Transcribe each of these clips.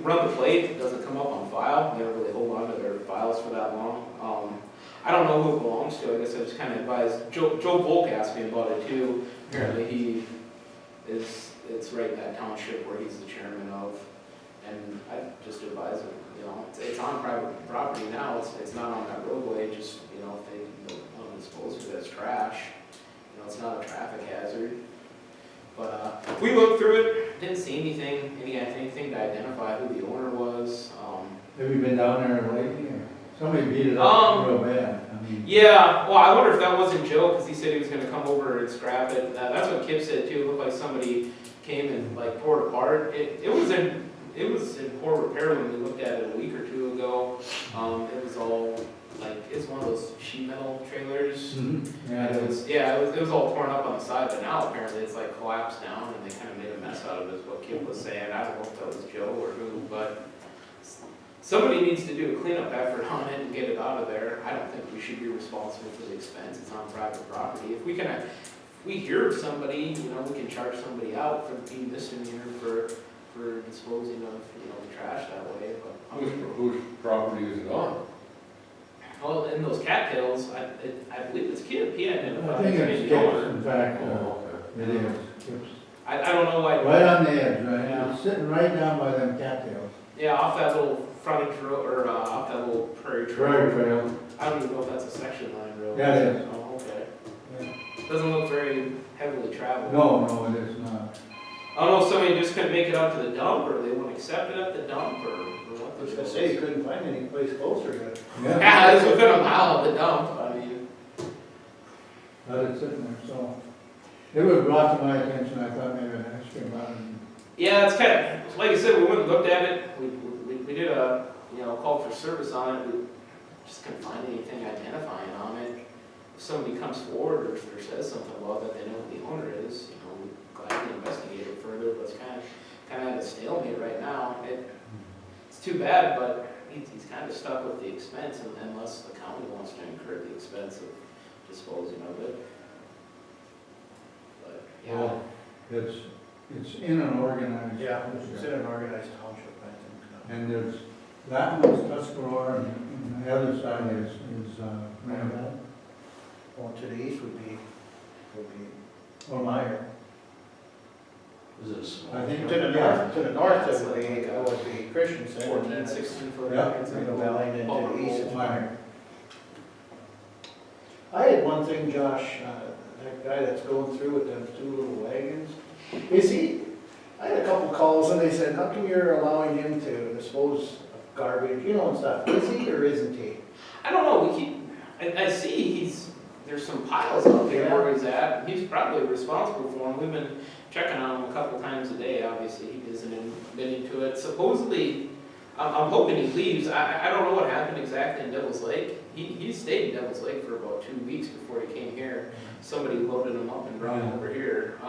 run the plate, it doesn't come up on file, they don't really hold on to their files for that long. I don't know who it belongs to, I guess I just kind of advised, Joe Volk asked me about it too. Apparently it's right in that township where he's the chairman of, and I just advise him, you know, it's on private property now, it's not on that roadway, just, you know, if they don't dispose of it as trash, you know, it's not a traffic hazard. But we looked through it, didn't see anything to identify who the owner was. Have you been down there lately, or somebody beat it up real bad? I mean, yeah, well, I wonder if that wasn't Joe, because he said he was going to come over and scrap it. That's what Kip said too. It looked like somebody came and like tore it apart. It was in poor repair when we looked at it a week or two ago. It was all like, it's one of those sheet metal trailers. Yeah, it was all torn up on the side, but now apparently it's like collapsed down and they kind of made a mess out of it, is what Kip was saying. I don't know if that was Joe or who, but somebody needs to do a cleanup effort on it and get it out of there. I don't think we should be responsible for the expense. It's on private property. If we hear of somebody, you know, we can charge somebody out for being misdemeanor for disposing of, you know, the trash that way. But Whose property is it on? well, in those cattails, I believe it's Kip. He identified. I think as it's the owner. Kip's, in fact, Oh, it is, Kip's. I don't know why. Right on the edge, right? Yeah. It's sitting right down by them cattails. Yeah, off that little frontage road, or off that little prairie trail. Prairie trail. I don't even know if that's a section line road. Yeah, it is. Oh, okay. Yeah. Doesn't look very heavily traveled. No, it is not. I don't know if somebody just couldn't make it out to the dump, or they wouldn't accept it at the dump, or what. I was gonna say, you couldn't find any place closer to it. Yeah, it's within a mile of the dump, I mean. But it's sitting there, so. It was brought to my attention, I thought maybe I'd ask you about it. Yeah, it's kind of, like I said, we went and looked at it, we did a, you know, call for service on it, we just couldn't find anything identifying on it. If somebody comes forward or says something about that, they know who the owner is, you know, we'd gladly investigate it further, but it's kind of at a stalemate right now. It's too bad, but he's kind of stuck with the expense unless the county wants to incur the expense of disposing of it. But, yeah. Well, it's in an organized. Yeah, it's in an organized township, I think. And there's, that one's Tuscarora, and the other side is Maribel. Going to the east would be Or Meyer. Is it a small? I think. to the north, it would be Christensen, and 14, then it's 16 foot. Yeah. Rio Valley, and then to the east it's Meyer. Meyer. I had one thing, Josh, that guy that's going through with them two little wagons, I had a couple calls and they said, how come you're allowing him to dispose of garbage, you know, and stuff, is he or isn't he? I don't know, I see there's some piles out there where he's at, he's probably responsible for them. We've been checking on him a couple times a day, obviously, he isn't admitting to it. Supposedly, I'm hoping he leaves. I don't know what happened exactly in Devil's Lake. He stayed in Devil's Lake for about 2 weeks before he came here. Somebody loaded him up and brought him over here.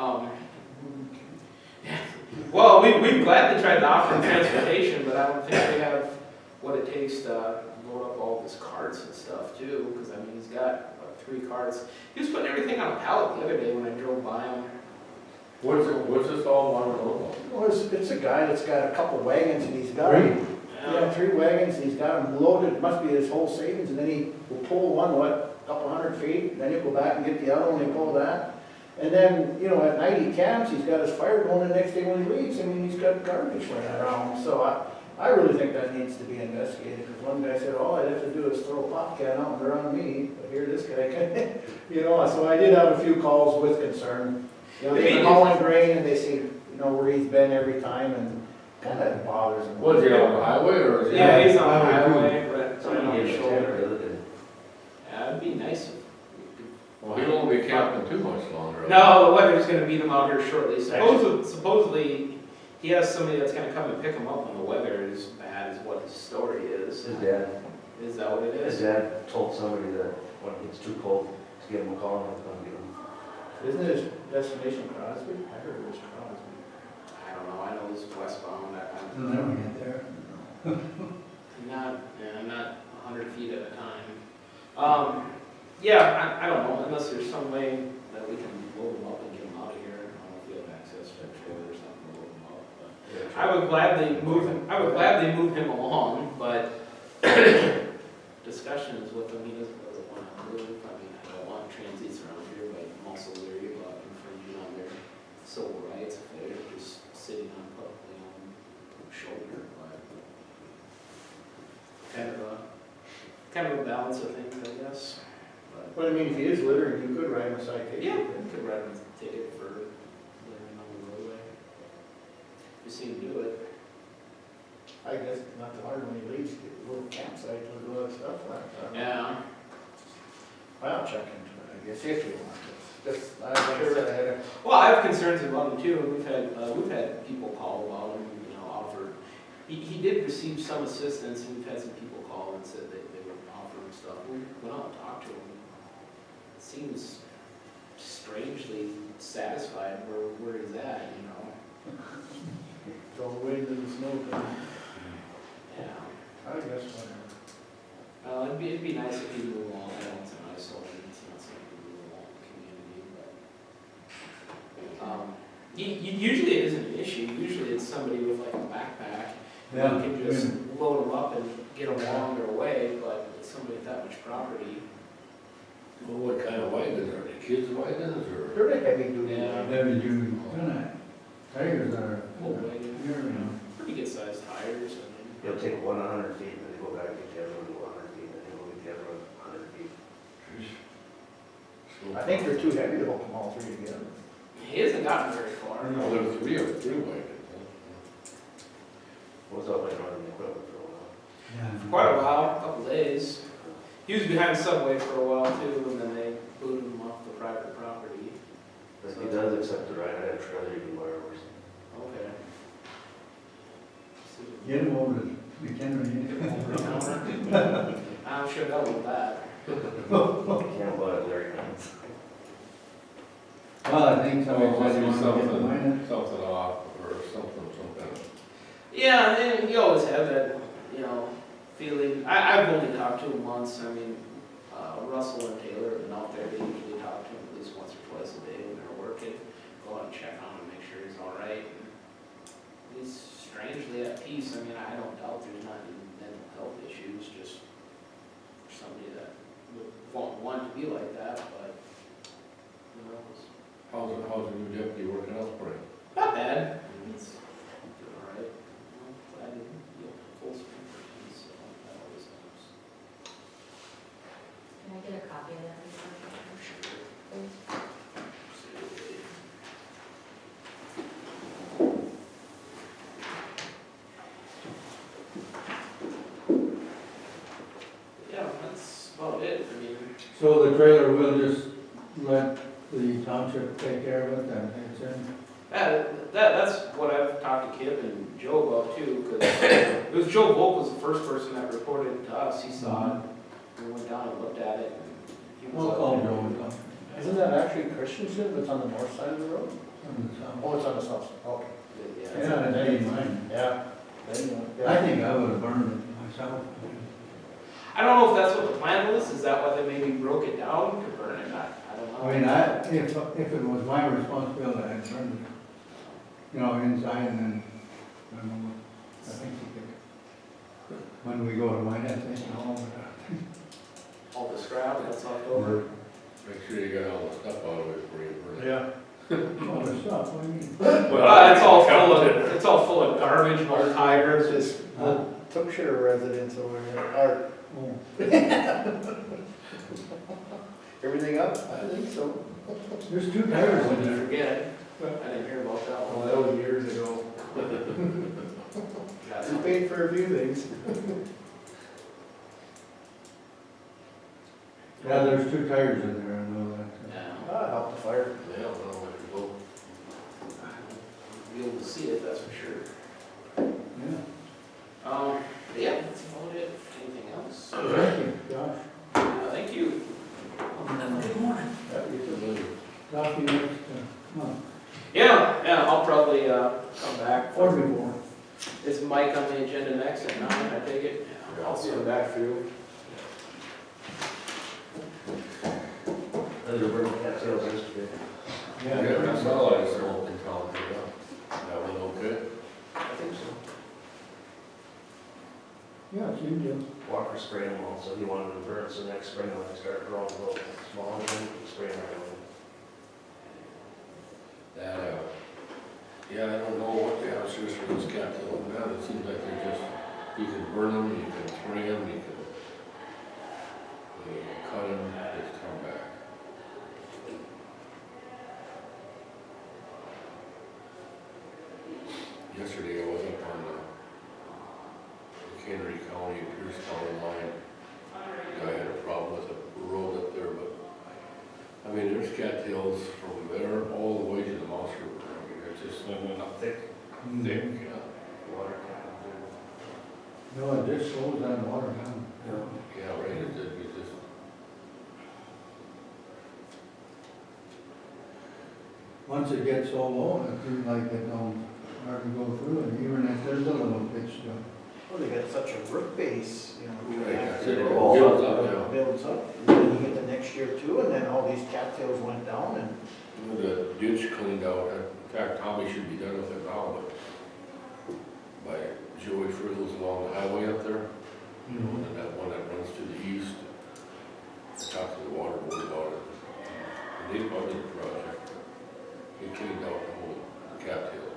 Well, we've gladly tried to offer him transportation, but I don't think we have what it takes to load up all of his carts and stuff too, because I mean, he's got 3 carts. He was putting everything on a pallet the other day when I drove by him. What's this all on road? Well, it's a guy that's got a couple wagons and he's got, Three? yeah, 3 wagons, and he's got them loaded, it must be his whole savings, and then he will pull one, a couple hundred feet, then he'll go back and get the other one, and pull that. And then, you know, at night he camps, he's got his fire going the next day when he leaves, I mean, he's got garbage running around. So I really think that needs to be investigated, because one guy said, all I'd have to do is throw a pop can out and around me, but here this guy can, you know, so I did have a few calls with concern. You know, they've been hauling grain and they see, you know, where he's been every time, and kind of bothers him. Was he on the highway or is he? Yeah, he's on the highway. highway, but it's on Somebody his gave a shoulder. tip the other day. Yeah, it'd be nice if Well, he won't be camping too much longer. No, the weather's gonna beat him out here shortly. Supposedly, he has somebody that's gonna come and pick him up when the weather is bad, is what his story is. His dad, Is that what it his is? dad told somebody that when it gets too cold, to give him a call and come get him. Isn't his destination Crosby? I heard it was Crosby. I don't know, I know it's westbound, that kind of They'll never get there. Not 100 feet at a time. Yeah, I don't know, unless there's some way that we can load them up and get them out of here. I don't know if we have access to a trailer or something to load them up, but. Yeah, I would gladly move him along, but discussions with him, he doesn't want to move. I mean, I don't want transients around here, but I'm also leery about infringing on their civil rights if they're just sitting on publicly owned shoulder, but kind of a balance of things, I guess. But I mean, if he is littering, you could write him a citation. Yeah, we could write him a ticket for littering on the roadway. You seen him do it. I guess not too hard when he leaves, get a little campsite, and all that stuff like that. Yeah. I'll check into it, I guess, if you want. Just, like I said, I had a, Well, I have concerns about him too. We've had people call about him, offer. He did receive some assistance, and we've had some people call and said they would offer him stuff. We went out and talked to him. It seems strangely satisfied where he's at, throw wind in the snow. Yeah. I guess whatever. It'd be nice if he moved along. I know it's an eyesore, and it's not something to move along the community, but usually it isn't an issue. Usually it's somebody with like a backpack. Yeah. You can just load them up and get them along their way, but with somebody with that much property. Well, what kind of wagons are they? Kids' wagons or? They're a heavy duty. Yeah. Heavy duty, tires are, Full wagon, you're, pretty good sized tires. I mean. They'll take one 100 feet, and then they go back, get the other one, go 100 feet, and then they go get the other one 100 feet. I think they're too heavy to hook them all three together. He hasn't gotten very far. No, there were three wagons. Was up like running the equipment for a while. yeah. Quite a while, a couple days. He was behind Subway for a while too, and then they booted him off the private property. But if he does accept the ride, I have trailer, you can borrow or Okay. Get him over to McHenry. I'm sure they'll love that. something. Can't buy it Larry Hines. Well, I think somebody said he wanted to get the minus. Something off or something. Yeah, and you always have that, feeling. I've only talked to him once. I mean, Russell and Taylor have been out there. They usually talk to him at least once or twice a day when they're working. Go out and check on him, make sure he's all right. And he's strangely at peace. I mean, I don't doubt there's not any mental health issues, just somebody that would want to be like that, but who knows? How's the new deputy working out for you? Not bad. I mean, it's doing all right. Glad to be full swing for him, so that always helps. Can I get a copy of that? Please? Yeah, that's about it. I mean, So the trailer will just let the township take care of it, and it's in? that's what I've talked to Kip and Joe about too, because it was Joe Volk was the first person that reported it to us. He saw it, we went down and looked at it, and he was We'll up call there. Joe and talk. Isn't that actually Christensen that's on the north side of the road? Oh, it's on the south side, okay. Yeah, that ain't mine. Yeah. I think I would have burned it myself. I don't know if that's what the plan was. Is that why they maybe broke it down to burn it? I don't know. I mean, if it was my responsibility, I'd burned it. Inside and then, I think you could, when we go to mine, I think, All the scrap that's left over. Make sure you got all the stuff out of it before you burn it. Yeah. all the stuff, what do you mean? It's all full of garbage and old tires. This Tookshire residence over here, Art. Oh, Everything up? I think so. there's two tires When in you there. forget it. I didn't hear about that Oh, one. that was years ago. Got We some- paid for a few things. Yeah, there's two tires in there, I know that. Yeah. Help the fire. Yeah, I don't know where to go. Be able to see it, that's for sure. Yeah. Yeah, that's about it. Anything else? Thank you, Josh. Thank you. Good morning. Talk to you next month. Yeah, I'll probably come back. Or before. Is Mike on the agenda next at 9, I take it? Yeah, I'll swing back through. Those are burning cattails yesterday. Yeah, I saw that smoke in town, yeah. That went okay. I think so. Yeah, it seems to. Walker sprayed them all, so he wanted them burnt, so next spring when they start growing a little smaller, then we spray them right away. That, yeah, I don't know what the answer is for those cattails, man, it seems like they're just, you can burn them, you can spray them, you can cut them, they just come back. Yesterday I was up on the McHenry County, Pierce County line. I had a problem with the road up there, but, I mean, there's cattails from there all the way to the Mouse River. I mean, it's just Up thick, thick, yeah. water cannon. No, it just slows that water down. Yeah, right, it just, Once it gets so low, it seems like it don't hardly go through it, even if there's a little pitch to it. Well, they got such a root base, you know. right, that's it, It it all builds up, up, yeah. yeah. Builds up, and then you get the next year too, and then all these cattails went down, and You know, the ditch cleaned out, in fact, Tommy should be done with it now, but by Joey Frizzle's along the highway up there, you know, and that one that runs to the east, I talked to the water board about it. And they funded the project. They cleaned out the whole cattails.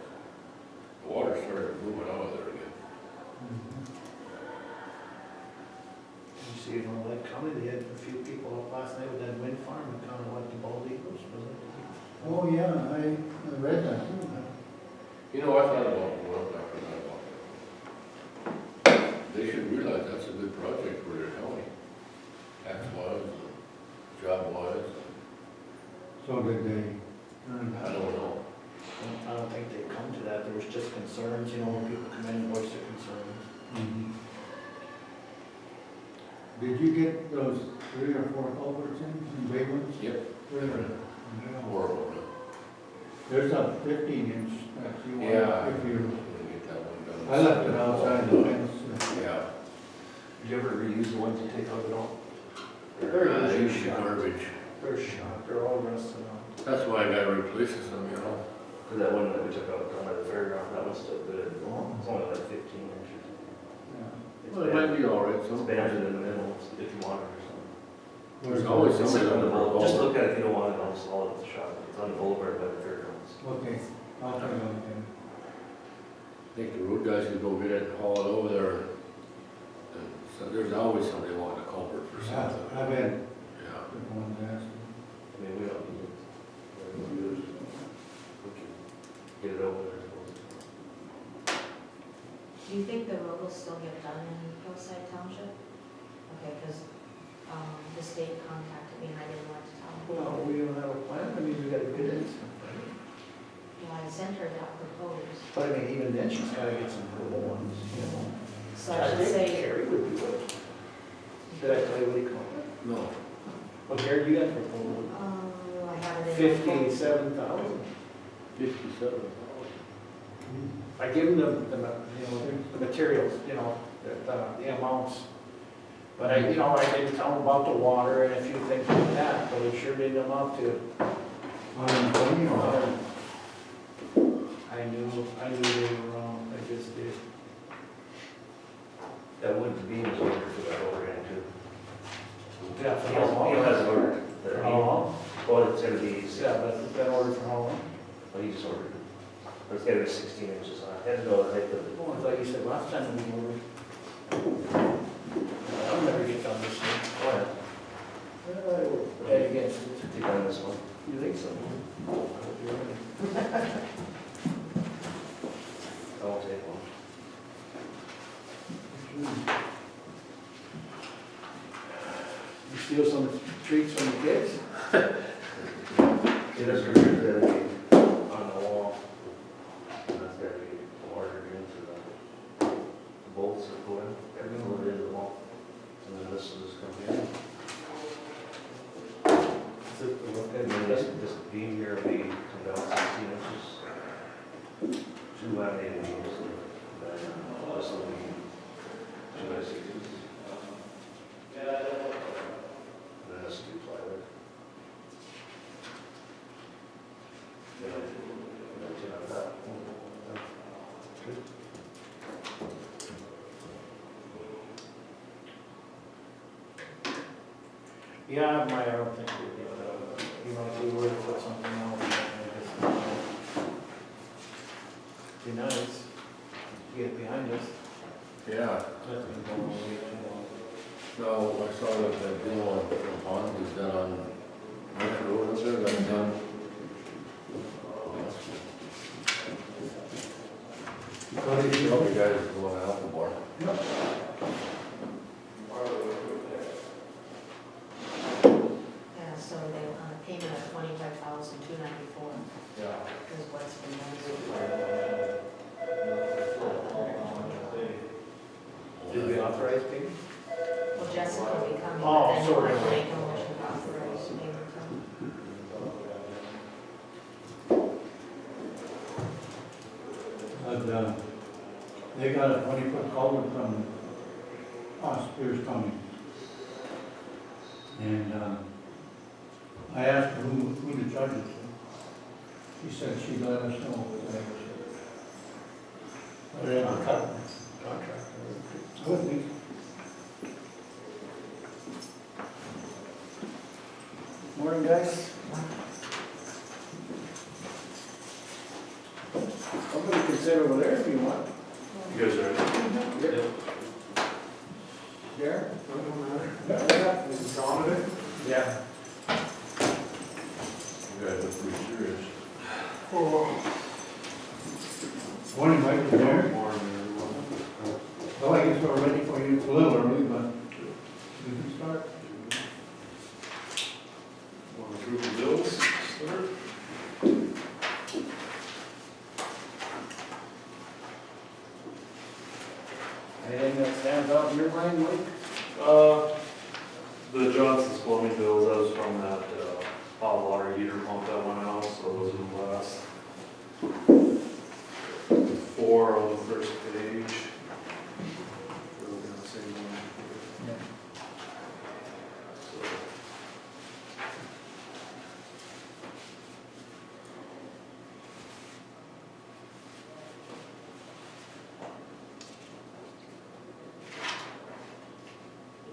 The water started moving out of there again. you see, you know, Lake County, they had a few people up last night with that wind farm, and kind of went to Bald Eagles, was it? Oh, yeah, I read that too. You know, I thought about going up after that about it. They should realize that's a good project for their county. Tax-wise, job-wise, So did they turn I that? don't know. I don't think they come to that, there was just concerns, you know, when people come in and voice their concerns. Mhm. Did you get those 3 or 4 culverts in big ones? Yep. Yeah. Horrible. There's a 15-inch that you want, Yeah. if you, Gonna get that one done. I left it outside the fence. Yeah. Did you ever reuse the ones you take out at all? They used to garbage. They're shot, they're all rusted out. That's why I gotta replace some, you know. Cause that one that we took out down by the fairground, that one's still good. It's only like 15 inches. Yeah. It's Well, it might bad. be all right, It's some. banded in the middle if you want it or something. There's always It's somebody on on the the boulevard. Just boulevard. look at it if you don't want it, I'll install it at the shop. It's on the boulevard by the fairgrounds. Okay, I'll take a look at it. I think the road guys could go get it and haul it over there. And so there's always somebody wanting a culvert for Yeah, something. I've had Yeah. the ones asking. I mean, we don't need it. We don't use it. We can get it over there. I suppose. Do you think the road will still get done in Hillside Township? Okay, because the state contacted me and I didn't want to tell them. Well, we don't have a plan, I mean, we got a good estimate. Well, I sent her that proposed, But I mean, even then, she's gotta get some good ones, you know. so I should say, Gary would be good. Did I tell you what he called it? No. Well, Gary, you got the proposal. I have it in. my phone. 57,000. 57. I give him the materials, you know, the amounts. But I didn't tell him about the water and a few things like that, but it sure didn't amount to. 120 or what? I knew they were wrong, I just did. That wood beam is ordered for that overhang too. Yeah, for He how long? has it ordered. For how long? Well, it's gonna be, Yeah, but that order for how long? well, he just ordered it. But it's gotta be 16 inches on it. I had to know the height of it. Oh, I thought you said last time we ordered. I'll never get done this thing. Oh, yeah. Ed against it. Take on this one. You think so? I won't take one. You steal some treats from the kids? It is screwed the other day on the wall. And that's gotta be ordered into the bolts that go in, gotta be loaded into the wall. And then this will just come in. Is it the look And then at this, it? this beam here will be, come down 16 inches. 2 laminated beams. And then this will be 2 by 6. And then this will be plywood. Then I do that. Yeah, I don't think we did, you know, if we were to put something else, then I guess, be nice, get it behind us. Yeah, That's been going on way too long. no, I saw that deal on the pond was done on North Road, was there, that's done? What did you- Probably guys going out the bar. Yeah, so they, on a payment of $25,294 Yeah. is what's been done so far. Did we authorize payment? Well, Jessica will be coming, Oh, but then so we'll we're have to gonna- make a motion to authorize payment. But, they got a 20-foot culvert from us, Pierce County. And, I asked her who to charge it to. She said she'd let us know. But they have a contract. With me. Morning, guys. Somebody can sit over there if you want. You guys are ready? There? Yeah. Is it on it? Yeah. You guys are pretty serious. Morning, Mike, you there? Morning, everyone. Well, I guess we're ready for you, it's a little early, but we can start. Want to approve the bills? Start. Anything that stands out in your mind, Mike? The Johnson's plumbing bills, that was from that, hot water heater pump that went out, so those are the last 4 on the first page. We're looking at the same one. So,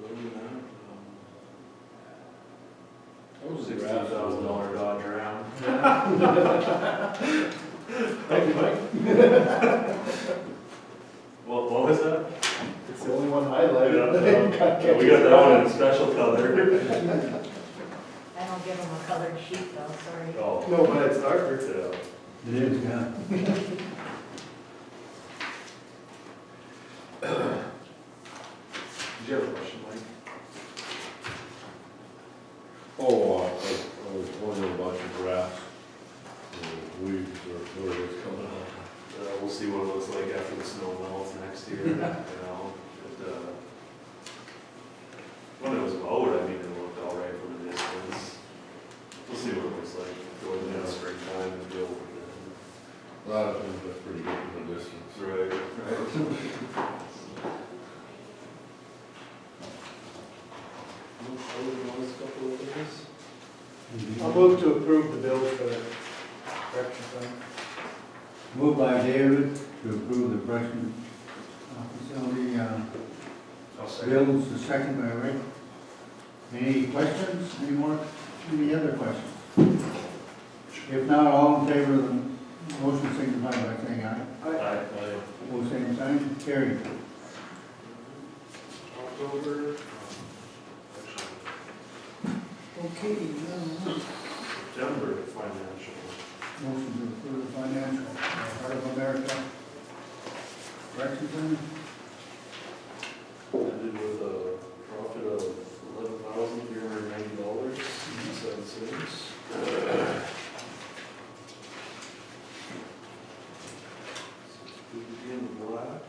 other than that, That was the $16,000 Dodge Ram. Thank you, Mike. What was that? It's the only one highlighted. Yeah, we got that one in special color. I don't give them a colored sheet though, sorry. Oh. No, but it's darker. Yeah. It is, yeah. Did you have a question, Mike? Oh, I was wondering about your grass, weeds or where it's coming up. We'll see what it looks like after the snow melts next year, you know, when it was mowed, I mean, it looked all right from a distance. We'll see what it looks like going into the springtime and deal with it. A lot of things look pretty good from a distance. Right. I'll move to approve the bills for the correction fund. Moved by David to approve the correction facility, I'll say. bills, the second by Rick. Any questions, any other questions? If not, all in favor of the motion, signify by saying aye. Aye. Opposed, same sign, carried. October. Okay, September financial. motion to approve the financial, Heart of America. Correction center, Ended with a profit of $11,390.07. In the black.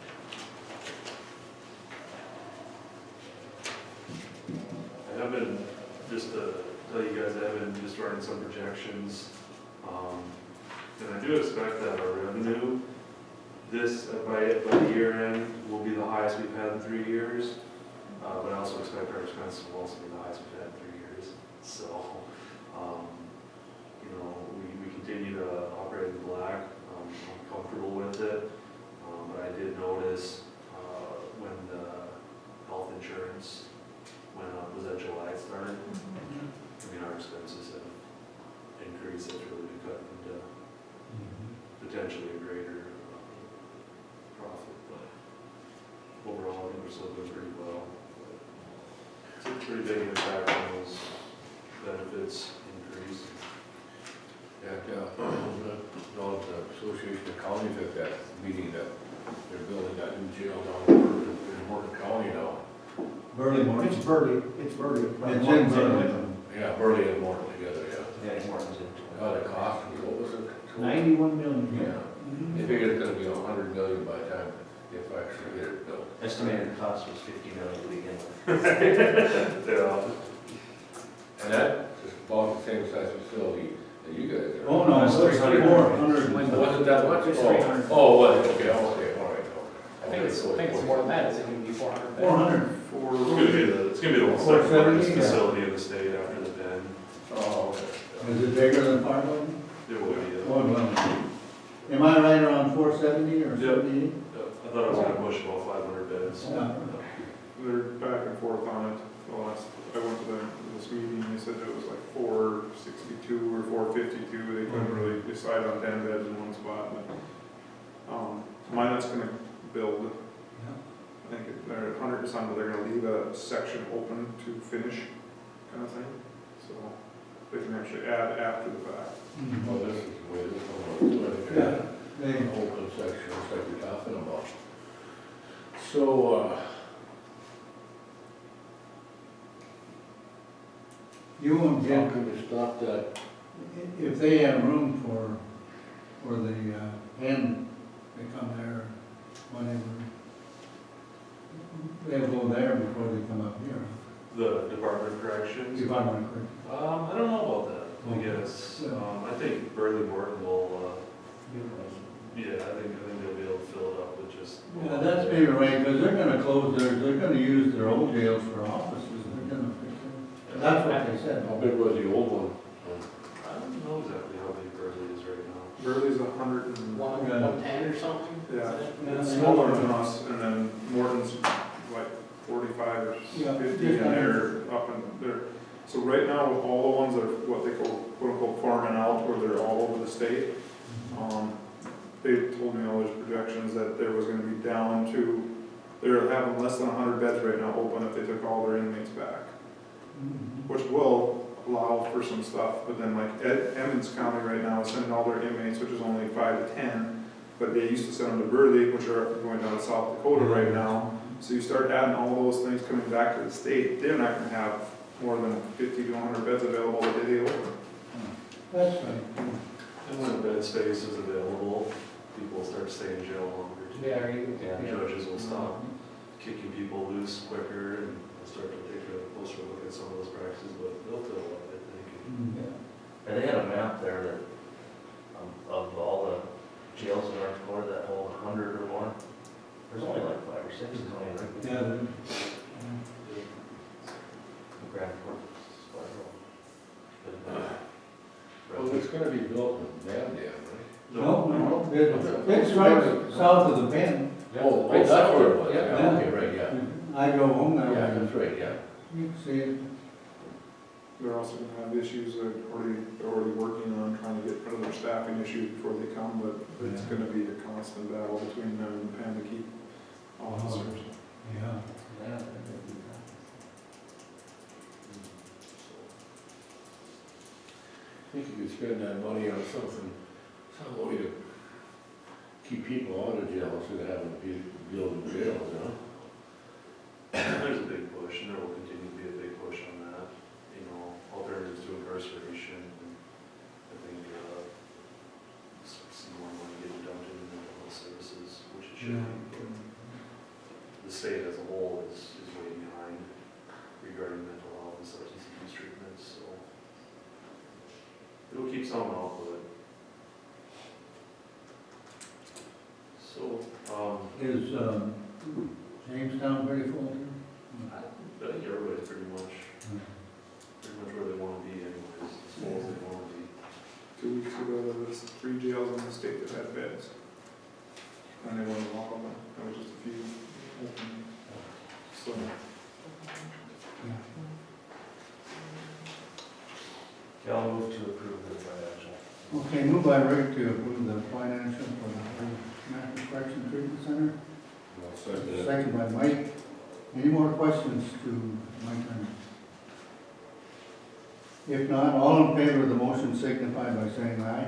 I have been, just to tell you guys, I have been just running some projections. And I do expect that our revenue, this, by the year end, will be the highest we've had in 3 years. But I also expect our expenses will also be the highest we've had in 3 years. So, you know, we continue to operate in black. I'm comfortable with it. But I did notice, when the health insurance went up, was that July it started? it's really be cut into potentially a greater profit, but overall, I think we're still doing pretty well. It's a pretty big impact on those benefits increase. Yeah, the Association of Counties at that meeting that they're building that new jail down in Morton County now. Burley Morton. It's Burley. It's in Burley. Yeah, Burley and Morton together, yeah. Yeah, Morton's in. Oh, the cost, what was it? 91 million. Yeah, they figured it's gonna be 100 million by the time if I actually get it built. Estimated cost was 50 million to begin with. Yeah. And that is about the same size facility that you guys are. Oh, no, it's 300. 400. Was it that much? It's Oh, 300. Oh, was it? Okay, all right. I think it's more than that, is it gonna be 400? 400. It's gonna be the most 470, largest yeah. facility in the state after the Bend. Oh, okay. Is it bigger than Fargo? It will be. Oh, well. Am I right around 470 or 78? I thought I was gonna push about 500 beds. Yeah. They're back and forth on it. The last, I went to this meeting, they said it was like 462 or 452. They couldn't really decide on 10 beds in one spot, but, Minot's gonna build, I think they're at 100%, but they're gonna leave a section open to finish, kind of thing. So they can actually add after the fact. Oh, this is the way this one was. Yeah. They, Open section, it's like you're talking about. So, you won't how get, can we stop that? if they have room for the end, they come there whenever. They'll go there before they come up here. The Department of Corrections. Department of Corrections. I don't know about that. I Okay. guess, I think Burley Morton will, yeah, I think they'll be able to fill it up with just. Yeah, that's maybe right, because they're gonna close they're gonna use their old jails for offices, they're gonna fix it. That's what they said. How big was the old one? I don't know exactly how big Burley is right now. Burley's 100 and, 110 or something? yeah, Is it? it's smaller than us, and then Morton's like 45 or Yeah, 50, just and they're up in there. So right now, with all the ones that are what they call, quote unquote, farming out, where they're all over the state, they told me all those projections that there was gonna be down to, they're having less than 100 beds right now open if they took all their inmates back, which will allow for some stuff, but then like Emmons County right now is sending all their inmates, which is only 5 to 10, but they used to send them to Burley, which are going down to South Dakota right now. So you start adding all those things coming back to the state, they're not gonna have more than 50 to 100 beds available the day they open. That's right. And when bed space is available, people will start staying in jail longer. too. Yeah, you- And yeah. judges will stop kicking people loose quicker and they'll start to take a closer look at some of those practices, but they'll fill up, I think. Yeah. And they had a map there that, of all the jails in North Dakota that hold 100 or more. There's only like 5 or 6 in Tony, right? Yeah, they're- Grand Forks, Sparrow. Well, it's gonna be built in Van Dam, right? no, it's right south of the Bend. Oh, Right, that's where it south, was, yeah. yeah, okay, right, yeah. I go home that Yeah, way. that's right, yeah. You can see it. They're also gonna have issues they're already working on trying to get rid of their staffing issues before they come, but it's Yeah. gonna be a constant battle between them and Penn to keep officers. Yeah. Yeah. I think you could spend that money on something, some way to keep people out of jail instead of having people build jails, you know? There's a big push, and there will continue to be a big push on that, you know, alternatives to incarceration. And I think, some more money getting dumped into mental health services, which it should be. But the state as a whole is way behind regarding mental health and substance abuse treatments, so. It'll keep some out, but. So, Is Jamestown very full here? I think everybody's pretty much where they wanna be anyways, as full as they wanna be. 2 weeks ago, there was 3 jails in the state that had beds. And they weren't all of them, there was just a few open. So, Okay, I'll move to approve the financial. by Rick to approve the financial for the National Correction Treatment Center. I'll second it. Second by Mike. Any more questions to Mike Turner? If not, all in favor of the motion signify by saying aye.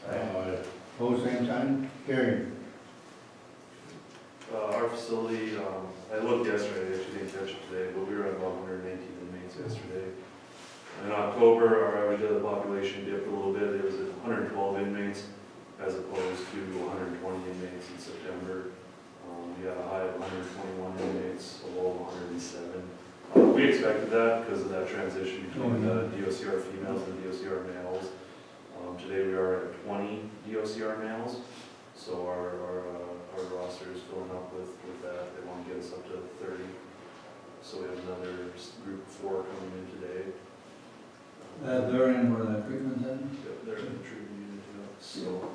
Aye. Pose same sign, carried. Our facility, I looked yesterday, I actually didn't catch it today, but we were at about 118 inmates yesterday. In October, our average daily population dipped a little bit, it was at 112 inmates as opposed to 120 inmates in September. We had a high of 121 inmates, a low of 107. We expected that because of that transition between the DOCR females and the DOCR males. Today we are at 20 DOCR males, so our roster is filling up with that. They want to get us up to 30. So we have another group of 4 coming in today. They're in where that treatment's in? They're in the treatment unit, yeah. So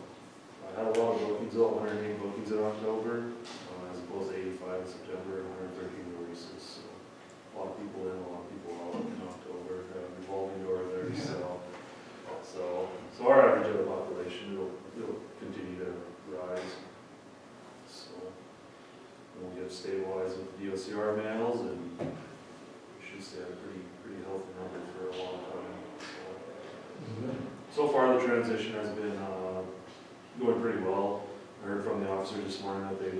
I had a lot of bookings, 108 bookings in October, as opposed to 85 in September and 113 releases. So a lot of people in, a lot of people out in October, revolving door there. So our average of the population, it'll continue to rise. So we'll get stabilized with the DOCR males, and we should stay at a pretty healthy number for a long time. So far, the transition has been going pretty well. I heard from the officers this morning that they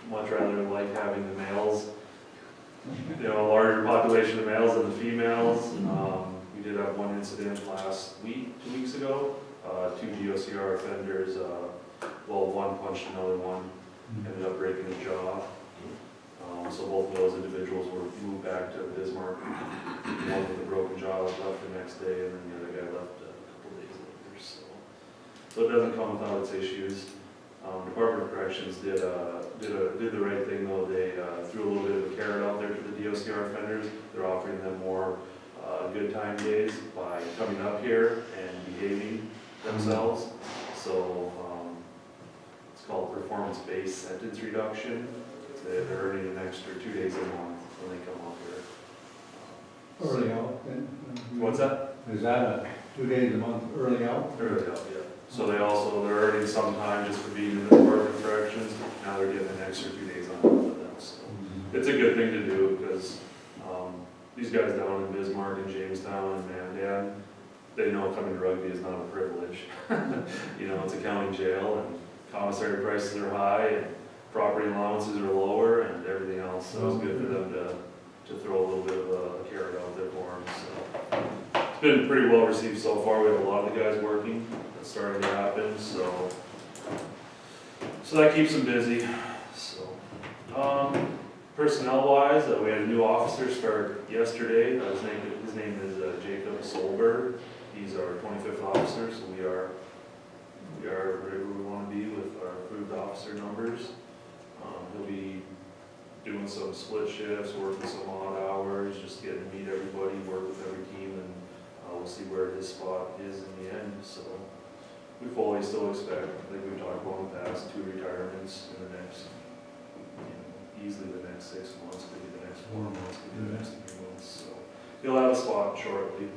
much rather like having the males, a larger population of males than the females. We did have one incident last week, 2 weeks ago. 2 DOCR offenders, one punched another one, ended up breaking his jaw. So both of those individuals were moved back to Bismarck. One with a broken jaw left the next day, and then the other guy left a couple days later. So it doesn't come without its issues. Department of Corrections did the right thing though. They threw a little bit of a carrot out there to the DOCR offenders. They're offering them more good time days by coming up here and behaving themselves. So it's called performance-based sentence reduction. They're earning an extra 2 days a month when they come up here. Early out then? What's that? Is that a 2 days a month early out? Early out, yeah. So they're earning some time just for being in the Department of Corrections. Now they're getting an extra 2 days on top of that. So it's a good thing to do because these guys down in Bismarck and Jamestown and Mandan, they know coming to rugby is not a privilege. It's a county jail and commissary prices are high and property allowances are lower and everything else. So it's good for them to throw a little bit of a carrot out there for them. So it's been pretty well received so far. We have a lot of the guys working. That's starting to happen. So that keeps them busy. So personnel-wise, we had a new officer start yesterday. His name is Jacob Solberg. He's our 25th officer, so we are right where we want to be with our approved officer numbers. He'll be doing some split shifts, working some odd hours, just getting to meet everybody, work with every team, and we'll see where his spot is in the end. So we fully still expect, like we've talked about in the past, 2 retirements in the next, easily the next 6 months, maybe the next 4 months, maybe the next 3 months. So he'll have a spot shortly.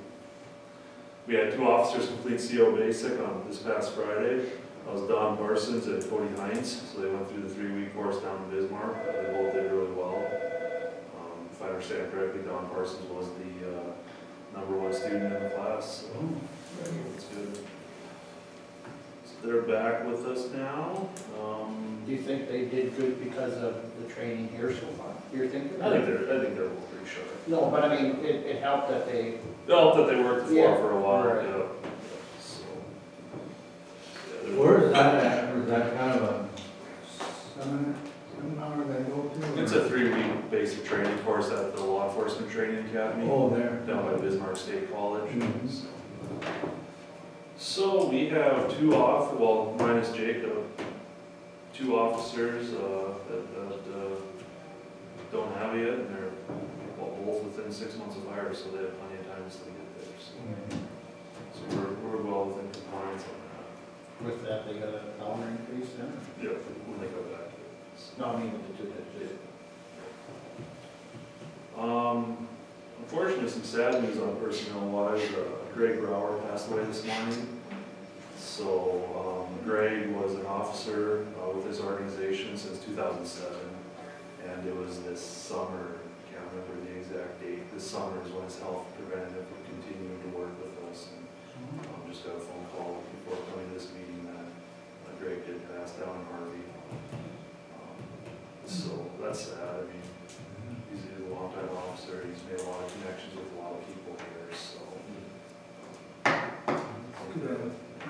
We had 2 officers complete CO Basic on this past Friday. That was Don Parsons and Cody Hines. So they went through the 3-week course down in Bismarck. They both did really well. If I understand correctly, Don Parsons was the #1 student in the class. So that's good. So they're back with us now. Do you think they did good because of the training here so far? You're thinking? I think they're both pretty sharp. No, but I mean, it helped that they. No, that they worked the floor for a while. Right. Yeah. So, Where is that at? Or is that kind of a seminar they go to? It's a 3-week basic training course at the Law Enforcement Training Academy Oh, there. down by Bismarck State College. Mhm. So we have 2 minus Jacob, 2 officers that don't have yet, and they're both within 6 months of hire, so they have plenty of time to still get there. So we're well within compliance on that. With that, they got a dollar increase then? Yep, when they go back. No, I mean, with the 2 that did. Unfortunately, some sad news on personnel-wise. Greg Brower passed away this morning. So, Greg was an officer with this organization since 2007, and it was this summer, can't remember the exact date, this summer is when his health prevented him from continuing to work with us. And just got a phone call before coming to this meeting that Greg did pass down in Harvey. So that's sad. I mean, he's a longtime officer, he's made a lot of connections with a lot of people here, so.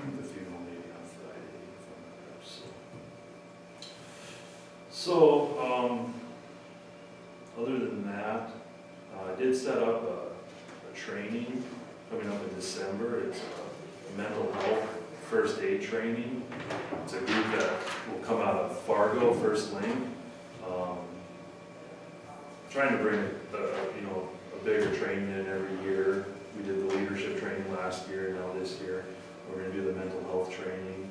The funeral maybe on Friday, if I'm not there, so. Other than that, I did set up a training coming up in December. It's a mental health first aid training. It's a group that will come out of Fargo, First Link. Trying to bring a bigger training in every year. We did the leadership training last year, and now this year we're going to do the mental health training.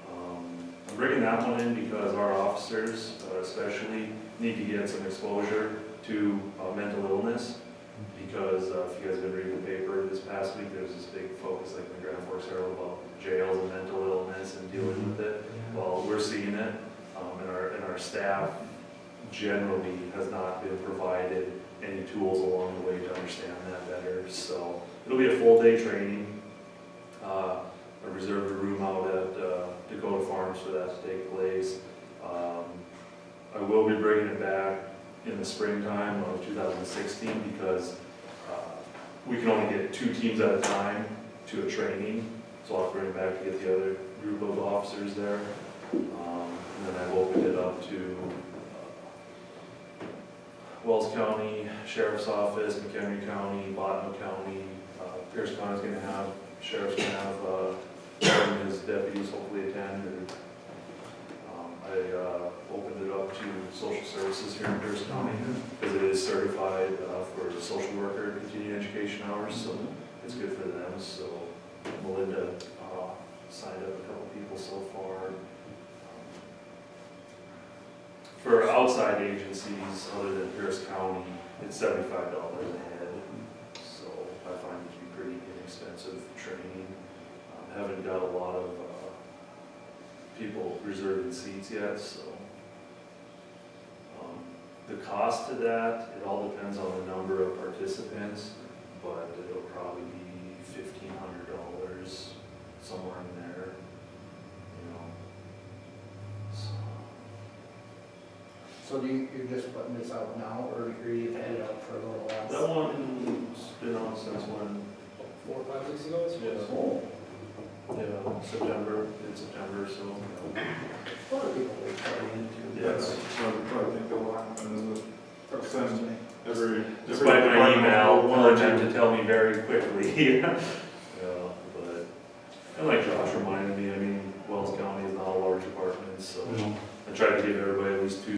I'm bringing that one in because our officers, especially, need to get some exposure to mental illness. Because if you guys have been reading the paper this past week, there's this big focus, like in the Grand Forks Herald, about jails and mental illness and dealing with it. Well, we're seeing it, and our staff generally has not been provided any tools along the way to understand that better. So it'll be a full day training. I reserved a room out at Dakota Farms for that to take place. I will be bringing it back in the springtime of 2016 because we can only get 2 teams at a time to a training. So I'll bring it back to get the other group of officers there. And then I've opened it up to Wells County Sheriff's Office, McHenry County, Bottom County, Pierce County's going to have, Sheriff's going to have and his deputies hopefully attend. And, I opened it up to social services here in Pierce County because it is certified for social worker continuing education hours, so it's good for them. So Melinda signed up a couple people so far. For outside agencies other than Pierce County, it's $75 a head, so I find it to be pretty inexpensive training. Haven't got a lot of people reserving seats yet, so. The cost to that, it all depends on the number of participants, but it'll probably be $1,500, somewhere in there, so. So you're just putting this out now, or you've had it out for a little while? That one's been on since when? 4 or 5 weeks ago, it's Yeah, September, so. A lot of people wait for it into. That's what I think will happen is that send every. Despite my department email, one or telling them two. to tell me very quickly. But, and like Josh reminded me, I mean, Wells County is not a large department, so I try to give everybody at least 2